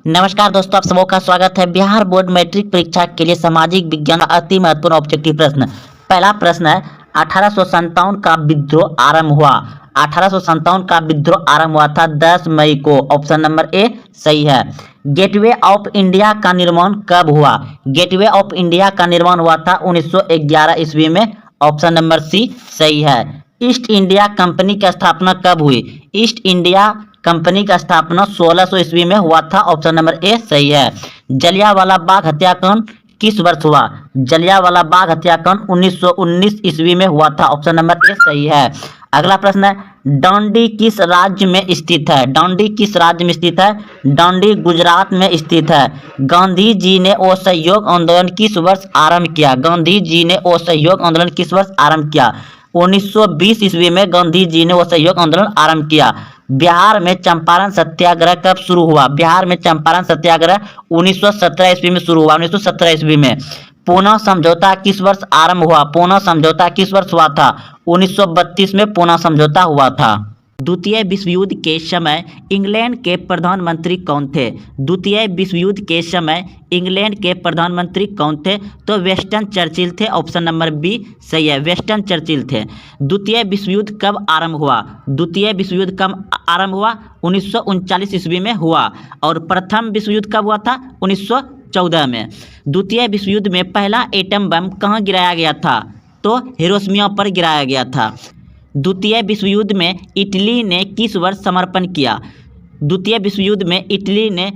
नमस्कार दोस्तों, आप सबों का स्वागत है। बिहार बोर्ड मैट्रिक परीक्षा के लिए सामाजिक विज्ञान का अति महत्वपूर्ण ऑब्जेक्टिव प्रश्न। पहला प्रश्न है, 1857 का विद्रोह आरंभ हुआ। 1857 का विद्रोह आरंभ हुआ था 10 मई को। ऑप्शन नंबर ए सही है। गेटवे ऑफ इंडिया का निर्माण कब हुआ? गेटवे ऑफ इंडिया का निर्माण हुआ था 1911 ईस्वी में। ऑप्शन नंबर सी सही है। ईस्ट इंडिया कंपनी की स्थापना कब हुई? ईस्ट इंडिया कंपनी का स्थापना 1600 ईस्वी में हुआ था। ऑप्शन नंबर ए सही है। जलियांवाला बाग हत्याकांड किस वर्ष हुआ? जलियांवाला बाग हत्याकांड 1919 ईस्वी में हुआ था। ऑप्शन नंबर ए सही है। अगला प्रश्न है, डांडी किस राज्य में स्थित है? डांडी किस राज्य में स्थित है? डांडी गुजरात में स्थित है। गांधी जी ने असहयोग आंदोलन किस वर्ष आरंभ किया? गांधी जी ने असहयोग आंदोलन किस वर्ष आरंभ किया? 1920 ईस्वी में गांधी जी ने असहयोग आंदोलन आरंभ किया। बिहार में चंपारण सत्याग्रह कब शुरू हुआ? बिहार में चंपारण सत्याग्रह 1917 ईस्वी में शुरू हुआ। 1917 ईस्वी में। पूना समझौता किस वर्ष आरंभ हुआ? पूना समझौता किस वर्ष हुआ था? 1932 में पूना समझौता हुआ था। द्वितीय विश्व युद्ध के समय इंग्लैंड के प्रधानमंत्री कौन थे? द्वितीय विश्व युद्ध के समय इंग्लैंड के प्रधानमंत्री कौन थे? तो वेस्टन चर्चिल थे। ऑप्शन नंबर बी सही है, वेस्टन चर्चिल थे। द्वितीय विश्व युद्ध कब आरंभ हुआ? द्वितीय विश्व युद्ध कब आरंभ हुआ? 1939 ईस्वी में हुआ। और प्रथम विश्व युद्ध कब हुआ था? 1914 में। द्वितीय विश्व युद्ध में पहला एटम बम कहाँ गिराया गया था? तो हिरोशिमा पर गिराया गया था। द्वितीय विश्व युद्ध में इटली ने किस वर्ष समर्पण किया? द्वितीय विश्व युद्ध में इटली ने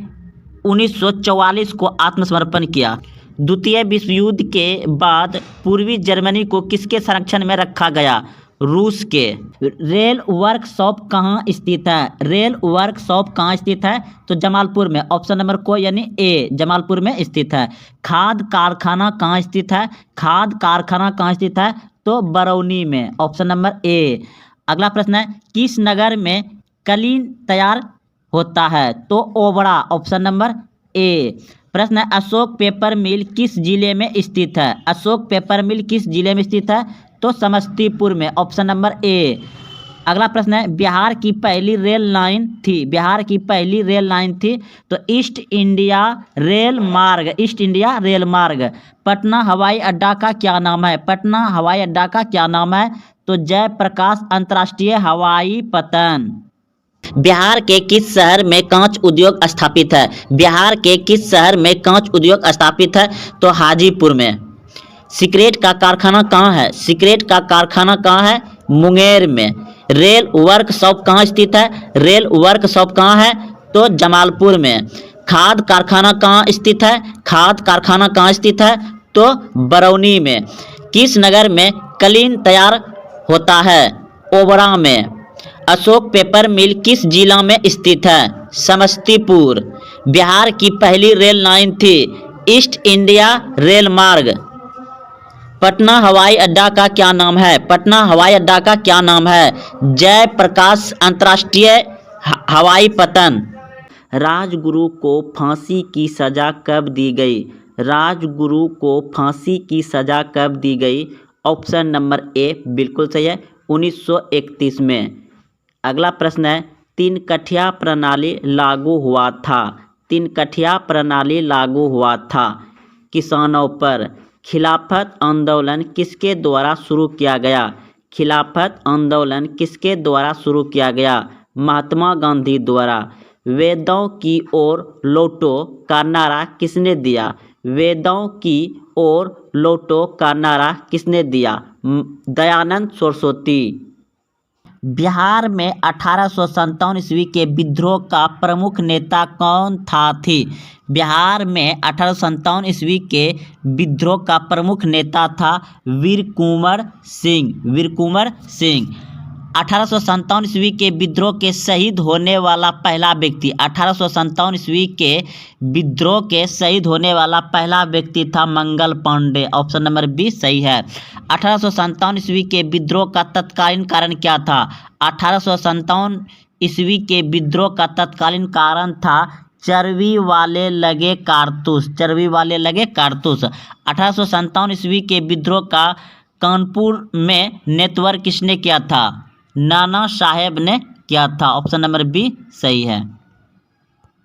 1944 को आत्मसमर्पण किया। द्वितीय विश्व युद्ध के बाद पूर्वी जर्मनी को किसके संरक्षण में रखा गया? रूस के। रेल वर्कशॉप कहाँ स्थित है? रेल वर्कशॉप कहाँ स्थित है? तो जमालपुर में। ऑप्शन नंबर को यानी ए जमालपुर में स्थित है। खाद कारखाना कहाँ स्थित है? खाद कारखाना कहाँ स्थित है? तो बरौनी में। Option number A. अगला प्रश्न है, किस नगर में कलीन तैयार होता है? तो ओबरा। Option number A. प्रश्न है, अशोक पेपर मिल किस जिले में स्थित है? अशोक पेपर मिल किस जिले में स्थित है? तो समस्तीपुर में। Option number A. अगला प्रश्न है, बिहार की पहली रेल लाइन थी। बिहार की पहली रेल लाइन थी तो ईस्ट इंडिया रेल मार्ग। ईस्ट इंडिया रेल मार्ग। पटना हवाई अड्डा का क्या नाम है? पटना हवाई अड्डा का क्या नाम है? तो जयप्रकाश अंतर्राष्ट्रीय हवाई पतन। बिहार के किस शहर में कांच उद्योग स्थापित है? बिहार के किस शहर में कांच उद्योग स्थापित है? तो हाजीपुर में। सिगरेट का कारखाना कहाँ है? सिगरेट का कारखाना कहाँ है? मुंगेर में। रेल वर्कशॉप कहाँ स्थित है? रेल वर्कशॉप कहाँ है? तो जमालपुर में। खाद कारखाना कहाँ स्थित है? खाद कारखाना कहाँ स्थित है? तो बरौनी में। किस नगर में कलीन तैयार होता है? ओबरा में। अशोक पेपर मिल किस जिला में स्थित है? समस्तीपुर। बिहार की पहली रेल लाइन थी ईस्ट इंडिया रेल मार्ग। पटना हवाई अड्डा का क्या नाम है? पटना हवाई अड्डा का क्या नाम है? जयप्रकाश अंतर्राष्ट्रीय हवाई पतन। राजगुरु को फांसी की सजा कब दी गई? राजगुरु को फांसी की सजा कब दी गई? ऑप्शन नंबर ए बिल्कुल सही है, 1931 में। अगला प्रश्न है, तीन कठिया प्रणाली लागू हुआ था। तीन कठिया प्रणाली लागू हुआ था किसानों पर। खिलाफत आंदोलन किसके द्वारा शुरू किया गया? खिलाफत आंदोलन किसके द्वारा शुरू किया गया? महात्मा गांधी द्वारा। वेदों की ओर लौटो का नारा किसने दिया? वेदों की ओर लौटो का नारा किसने दिया? दयानंद सरस्वती। बिहार में 1857 ईस्वी के विद्रोह का प्रमुख नेता कौन थी? बिहार में 1857 ईस्वी के विद्रोह का प्रमुख नेता था वीर कुंवर सिंह। वीर कुंवर सिंह। 1857 ईस्वी के विद्रोह के शहीद होने वाला पहला व्यक्ति। 1857 ईस्वी के विद्रोह के शहीद होने वाला पहला व्यक्ति था Mangal Pandey. Option number B सही है। 1857 ईस्वी के विद्रोह का तत्कालीन कारण क्या था? 1857 ईस्वी के विद्रोह का तत्कालीन कारण था चर्बी वाले लगे कारतूस। चर्बी वाले लगे कारतूस। 1857 ईस्वी के विद्रोह का कानपुर में नेतृत्व किसने किया था? नाना साहेब ने किया था। ऑप्शन नंबर बी सही है।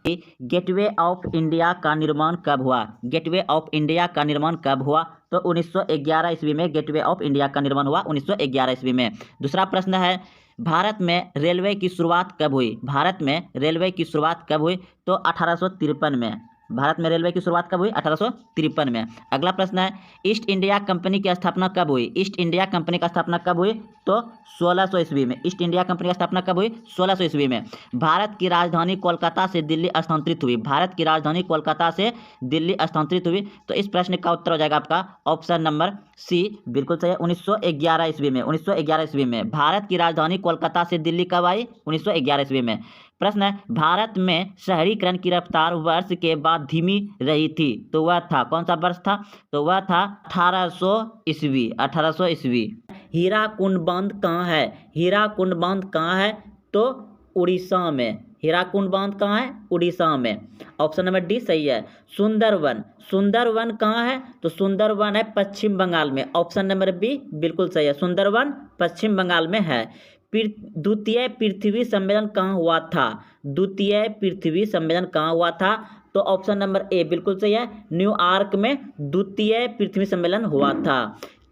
गेटवे ऑफ इंडिया का निर्माण कब हुआ? गेटवे ऑफ इंडिया का निर्माण कब हुआ? तो 1911 ईस्वी में गेटवे ऑफ इंडिया का निर्माण हुआ, 1911 ईस्वी में। दूसरा प्रश्न है, भारत में रेलवे की शुरुआत कब हुई? भारत में रेलवे की शुरुआत कब हुई? तो 1853 में। भारत में रेलवे की शुरुआत कब हुई? 1853 में। अगला प्रश्न है, ईस्ट इंडिया कंपनी की स्थापना कब हुई? ईस्ट इंडिया कंपनी का स्थापना कब हुई? तो 1600 ईस्वी में। ईस्ट इंडिया कंपनी की स्थापना कब हुई? 1600 ईस्वी में। भारत की राजधानी कोलकाता से दिल्ली स्थानांतरित हुई। भारत की राजधानी कोलकाता से दिल्ली स्थानांतरित हुई। तो इस प्रश्न का उत्तर हो जाएगा आपका ऑप्शन नंबर सी, बिल्कुल सही है, 1911 ईस्वी में। 1911 ईस्वी में भारत की राजधानी कोलकाता से दिल्ली कब आई? 1911 ईस्वी में। प्रश्न है, भारत में शहरीकरण की रफ्तार वर्ष के बाद धीमी रही थी, तो वह था, कौन सा वर्ष था? तो वह था 1800 ईस्वी। 1800 ईस्वी। हीराकुंड बांध कहाँ है? हीराकुंड बांध कहाँ है? तो उड़ीसा में। हीराकुंड बांध कहाँ है? उड़ीसा में। ऑप्शन नंबर डी सही है। सुंदरवन, सुंदरवन कहाँ है? तो सुंदरवन है पश्चिम बंगाल में। ऑप्शन नंबर बी बिल्कुल सही है, सुंदरवन पश्चिम बंगाल में है। द्वितीय पृथ्वी सम्मेलन कहाँ हुआ था? द्वितीय पृथ्वी सम्मेलन कहाँ हुआ था? तो ऑप्शन नंबर ए बिल्कुल सही है, न्यूयॉर्क में द्वितीय पृथ्वी सम्मेलन हुआ था।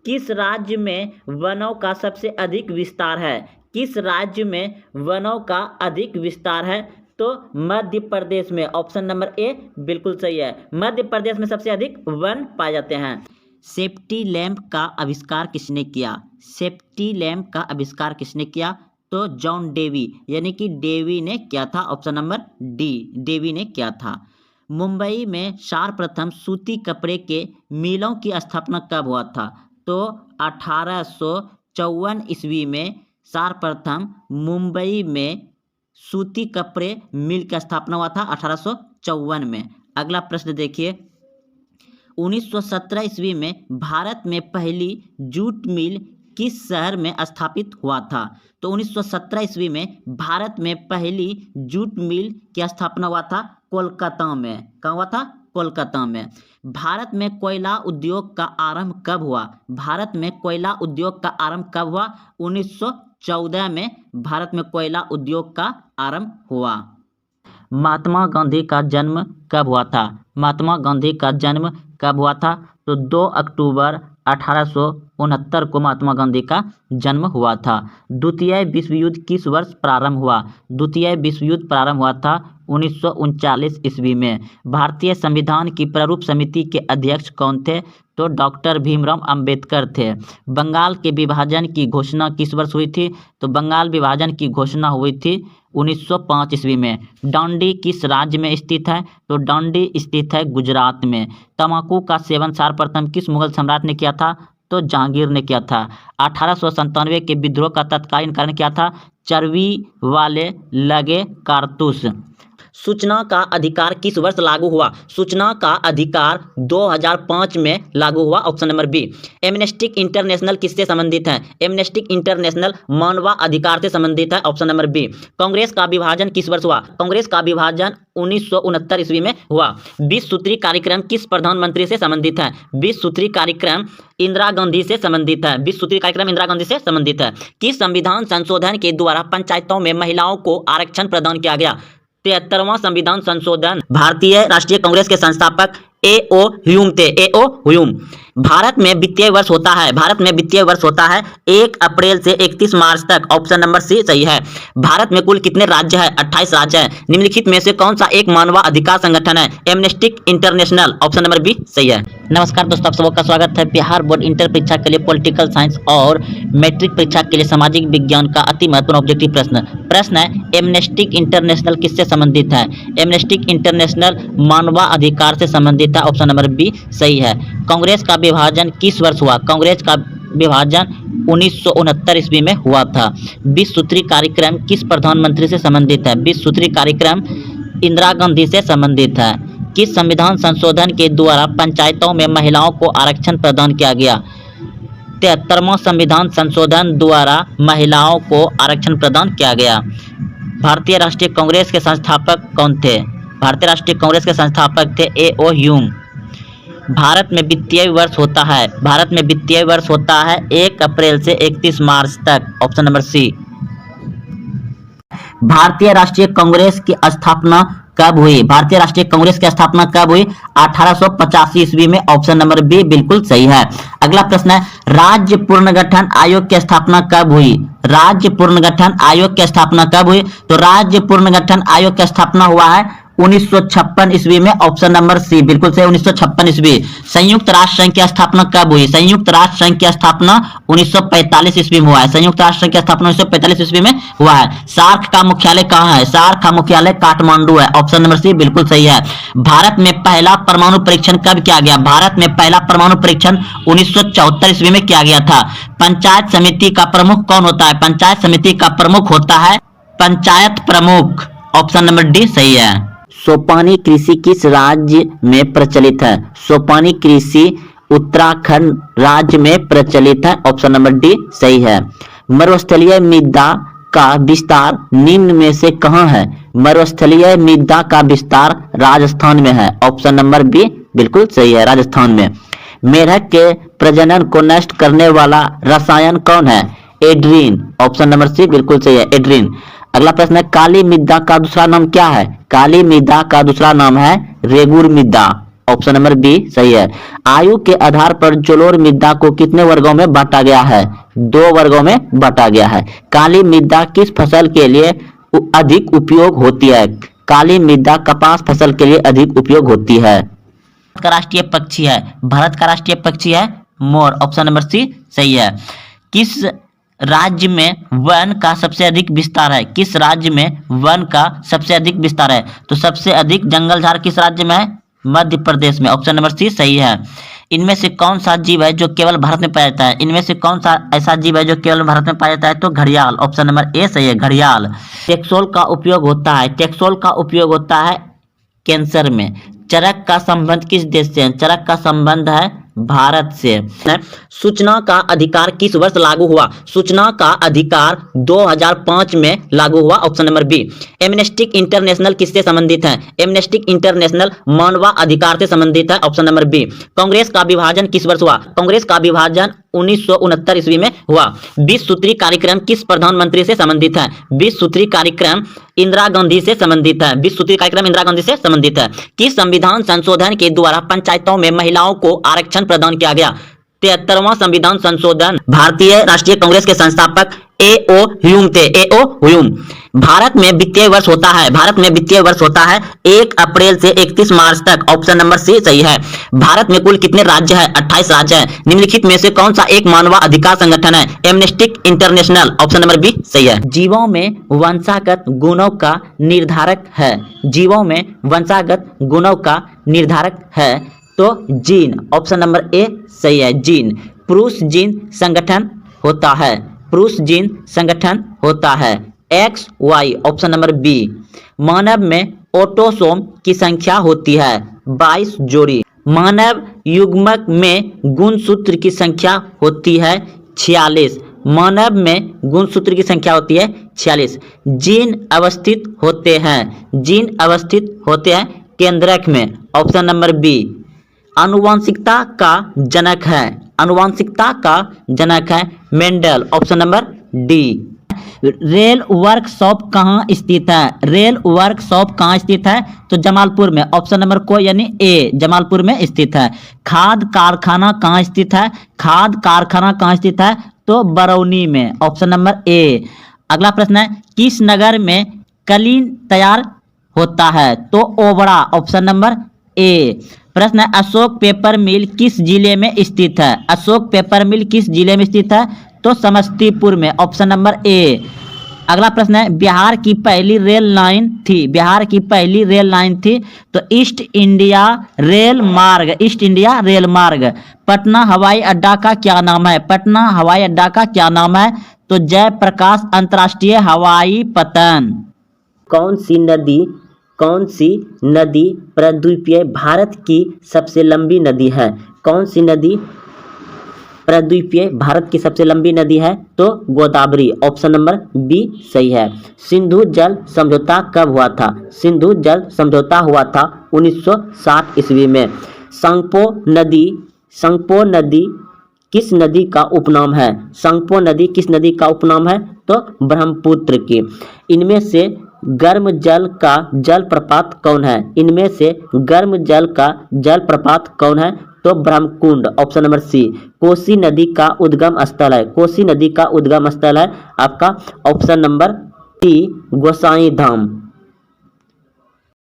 किस राज्य में वनों का सबसे अधिक विस्तार है? किस राज्य में वनों का अधिक विस्तार है? तो मध्य प्रदेश में। ऑप्शन नंबर ए बिल्कुल सही है, मध्य प्रदेश में सबसे अधिक वन पाए जाते हैं। सेफ्टी लैंप का आविष्कार किसने किया? सेफ्टी लैंप का आविष्कार किसने किया? तो जॉन डेवी, यानी कि डेवी ने किया था। ऑप्शन नंबर डी, डेवी ने किया था। मुंबई में सर्वप्रथम सूती कपड़े के मिलों की स्थापना कब हुआ था? तो 1854 ईस्वी में सर्वप्रथम मुंबई में सूती कपड़े मिल की स्थापना हुआ था, 1854 में। अगला प्रश्न देखिए, 1917 ईस्वी में भारत में पहली जूट मिल किस शहर में स्थापित हुआ था? तो 1917 ईस्वी में भारत में पहली जूट मिल की स्थापना हुआ था कोलकाता में। कहाँ हुआ था? कोलकाता में। भारत में कोयला उद्योग का आरंभ कब हुआ? भारत में कोयला उद्योग का आरंभ कब हुआ? 1914 में भारत में कोयला उद्योग का आरंभ हुआ। महात्मा गांधी का जन्म कब हुआ था? महात्मा गांधी का जन्म कब हुआ था? तो 2 अक्टूबर 1869 को महात्मा गांधी का जन्म हुआ था। द्वितीय विश्व युद्ध किस वर्ष प्रारंभ हुआ? द्वितीय विश्व युद्ध प्रारंभ हुआ था 1939 ईस्वी में। भारतीय संविधान की प्रारूप समिति के अध्यक्ष कौन थे? तो डॉक्टर भीमराव अंबेडकर थे। बंगाल के विभाजन की घोषणा किस वर्ष हुई थी? तो बंगाल विभाजन की घोषणा हुई थी 1905 ईस्वी में। डांडी किस राज्य में स्थित है? तो डांडी स्थित है गुजरात में। तंबाकू का सेवन सर्वप्रथम किस मुगल सम्राट ने किया था? तो जहांगीर ने किया था। 1897 के विद्रोह का तत्कालीन कारण क्या था? चर्बी वाले लगे कारतूस। सूचना का अधिकार किस वर्ष लागू हुआ? सूचना का अधिकार 2005 में लागू हुआ। Option number B. Amnesty International किससे संबंधित है? एमनेस्टी इंटरनेशनल मानवाधिकार से संबंधित है। Option number B. कांग्रेस का विभाजन किस वर्ष हुआ? कांग्रेस का विभाजन 1969 ईस्वी में हुआ। 20 सूत्री कार्यक्रम किस प्रधानमंत्री से संबंधित है? 20 सूत्री कार्यक्रम इंदिरा गांधी से संबंधित है। 20 सूत्री कार्यक्रम इंदिरा गांधी से संबंधित है। किस संविधान संशोधन के द्वारा पंचायतों में महिलाओं को आरक्षण प्रदान किया गया? 73वां संविधान संशोधन। भारतीय राष्ट्रीय कांग्रेस के संस्थापक ए.ओ. ह्यूम थे। ए.ओ. ह्यूम। भारत में वित्तीय वर्ष होता है, भारत में वित्तीय वर्ष होता है 1 अप्रैल से 31 मार्च तक। ऑप्शन नंबर सी सही है। भारत में कुल कितने राज्य हैं? 28 राज्य हैं। निम्नलिखित में से कौन सा एक मानवाधिकार संगठन है? Amnesty International. Option number B सही है। नमस्कार दोस्तों, आप सबका स्वागत है। बिहार बोर्ड इंटर परीक्षा के लिए पॉलिटिकल साइंस और मैट्रिक परीक्षा के लिए सामाजिक विज्ञान का अति महत्वपूर्ण ऑब्जेक्टिव प्रश्न है, एमनेस्टी इंटरनेशनल किससे संबंधित है? एमनेस्टी इंटरनेशनल मानवाधिकार से संबंधित है। ऑप्शन नंबर बी सही है। कांग्रेस का विभाजन किस वर्ष हुआ? कांग्रेस का विभाजन 1969 ईस्वी में हुआ था। 20 सूत्री कार्यक्रम किस प्रधानमंत्री से संबंधित है? 20 सूत्री कार्यक्रम इंदिरा गांधी से संबंधित है। किस संविधान संशोधन के द्वारा पंचायतों में महिलाओं को आरक्षण प्रदान किया गया? 73वां संविधान संशोधन द्वारा महिलाओं को आरक्षण प्रदान किया गया। भारतीय राष्ट्रीय कांग्रेस के संस्थापक कौन थे? भारतीय राष्ट्रीय कांग्रेस के संस्थापक थे ए.ओ. ह्यूम। भारत में वित्तीय वर्ष होता है, भारत में वित्तीय वर्ष होता है 1 अप्रैल से 31 मार्च तक। Option number C. भारतीय राष्ट्रीय कांग्रेस की स्थापना कब हुई? भारतीय राष्ट्रीय कांग्रेस की स्थापना कब हुई? 1885 ईस्वी में। ऑप्शन नंबर बी बिल्कुल सही है। अगला प्रश्न है, राज्य पुनर्गठन आयोग की स्थापना कब हुई? राज्य पुनर्गठन आयोग की स्थापना कब हुई? तो राज्य पुनर्गठन आयोग की स्थापना हुआ है 1956 ईस्वी में। ऑप्शन नंबर सी बिल्कुल सही, 1956 ईस्वी। संयुक्त राष्ट्र संघ की स्थापना कब हुई? संयुक्त राष्ट्र संघ की स्थापना 1945 ईस्वी में हुआ है। संयुक्त राष्ट्र संघ की स्थापना 1945 ईस्वी में हुआ है। सार्क का मुख्यालय कहाँ है? सार्क का मुख्यालय काठमांडू है। ऑप्शन नंबर सी बिल्कुल सही है। भारत में पहला परमाणु परीक्षण कब किया गया? भारत में पहला परमाणु परीक्षण 1974 ईस्वी में किया गया था। पंचायत समिति का प्रमुख कौन होता है? पंचायत समिति का प्रमुख होता है पंचायत प्रमुख। ऑप्शन नंबर डी सही है। सोपानी कृषि किस राज्य में प्रचलित है? सोपानी कृषि उत्तराखंड राज्य में प्रचलित है। ऑप्शन नंबर डी सही है। मरुस्थलीय मृदा का विस्तार निम्न में से कहाँ है? मरुस्थलीय मृदा का विस्तार राजस्थान में है। ऑप्शन नंबर बी बिल्कुल सही है, राजस्थान में। मेढक के प्रजनन को नष्ट करने वाला रसायन कौन है? एड्रीन। ऑप्शन नंबर सी बिल्कुल सही है, एड्रीन। अगला प्रश्न है, काली मृदा का दूसरा नाम क्या है? काली मृदा का दूसरा नाम है रेगुर मृदा। ऑप्शन नंबर बी सही है। आयु के आधार पर जलोढ़ मृदा को कितने वर्गों में बांटा गया है? 2 वर्गों में बांटा गया है। काली मृदा किस फसल के लिए अधिक उपयोग होती है? काली मृदा कपास फसल के लिए अधिक उपयोग होती है। भारत का राष्ट्रीय पक्षी है, भारत का राष्ट्रीय पक्षी है मोर। ऑप्शन नंबर सी सही है। किस राज्य में वन का सबसे अधिक विस्तार है? किस राज्य में वन का सबसे अधिक विस्तार है? तो सबसे अधिक जंगल झाड़ किस राज्य में है? मध्य प्रदेश में। ऑप्शन नंबर सी सही है। इनमें से कौन सा जीव है जो केवल भारत में पाया जाता है? इनमें से कौन सा ऐसा जीव है जो केवल भारत में पाया जाता है? तो घड़ियाल। ऑप्शन नंबर ए सही है, घड़ियाल। टेक्सोल का उपयोग होता है, टेक्सोल का उपयोग होता है कैंसर में। चरक का संबंध किस देश से है? चरक का संबंध है भारत से। सूचना का अधिकार किस वर्ष लागू हुआ? सूचना का अधिकार 2005 में लागू हुआ। Option number B. Amnesty International किससे संबंधित है? एमनेस्टी इंटरनेशनल मानवाधिकार से संबंधित है। Option number B. कांग्रेस का विभाजन किस वर्ष हुआ? कांग्रेस का विभाजन 1969 ईस्वी में हुआ। 20 सूत्री कार्यक्रम किस प्रधानमंत्री से संबंधित है? 20 सूत्री कार्यक्रम इंदिरा गांधी से संबंधित है। 20 सूत्री कार्यक्रम इंदिरा गांधी से संबंधित है। किस संविधान संशोधन के द्वारा पंचायतों में महिलाओं को आरक्षण प्रदान किया गया? 73वां संविधान संशोधन। भारतीय राष्ट्रीय कांग्रेस के संस्थापक ए.ओ. ह्यूम थे। ए.ओ. ह्यूम। भारत में वित्तीय वर्ष होता है, भारत में वित्तीय वर्ष होता है 1 अप्रैल से 31 मार्च तक। ऑप्शन नंबर सी सही है। भारत में कुल कितने राज्य हैं? 28 राज्य हैं। निम्नलिखित में से कौन सा एक मानवाधिकार संगठन है? Amnesty International. Option number B सही है। जीवों में वंशागत गुणों का निर्धारक है, जीवों में वंशागत गुणों का निर्धारक है तो जीन। ऑप्शन नंबर ए सही है, जीन। पुरुष जीन संगठन होता है, पुरुष जीन संगठन होता है XY। Option number B. मानव में ऑटोसोम की संख्या होती है 22 जोड़ी। मानव युग्मक में गुणसूत्र की संख्या होती है 46। मानव में गुणसूत्र की संख्या होती है 46। जीन अवस्थित होते हैं, जीन अवस्थित होते हैं केंद्रक में। Option number B. आनुवांशिकता का जनक है, आनुवांशिकता का जनक है Mendel. Option number D. Rail workshop कहाँ स्थित है? रेल वर्कशॉप कहाँ स्थित है? तो जमालपुर में। ऑप्शन नंबर को यानी ए जमालपुर में स्थित है। खाद कारखाना कहाँ स्थित है? खाद कारखाना कहाँ स्थित है? तो बरौनी में। Option number A. अगला प्रश्न है, किस नगर में कलीन तैयार होता है? तो ओबड़ा। Option number A. प्रश्न है, अशोक पेपर मिल किस जिले में स्थित है? अशोक पेपर मिल किस जिले में स्थित है? तो समस्तीपुर में। Option number A. अगला प्रश्न है, बिहार की पहली रेल लाइन थी, बिहार की पहली रेल लाइन थी तो ईस्ट इंडिया रेल मार्ग, ईस्ट इंडिया रेल मार्ग। पटना हवाई अड्डा का क्या नाम है? पटना हवाई अड्डा का क्या नाम है? तो जयप्रकाश अंतर्राष्ट्रीय हवाई पतन। कौन सी नदी प्रद्वीपीय भारत की सबसे लंबी नदी है? कौन सी नदी प्रद्वीपीय भारत की सबसे लंबी नदी है? तो गोदावरी। ऑप्शन नंबर बी सही है। सिंधु जल समझौता कब हुआ था? सिंधु जल समझौता हुआ था 1960 ईस्वी में। संगपो नदी किस नदी का उपनाम है? संगपो नदी किस नदी का उपनाम है? तो ब्रह्मपुत्र की। इनमें से गर्म जल का जलप्रपात कौन है? इनमें से गर्म जल का जलप्रपात कौन है? तो Brahmakund, option number C. Kosi नदी का उद्गम स्थल है, कोसी नदी का उद्गम स्थल है आपका ऑप्शन नंबर सी, गोसाई धाम।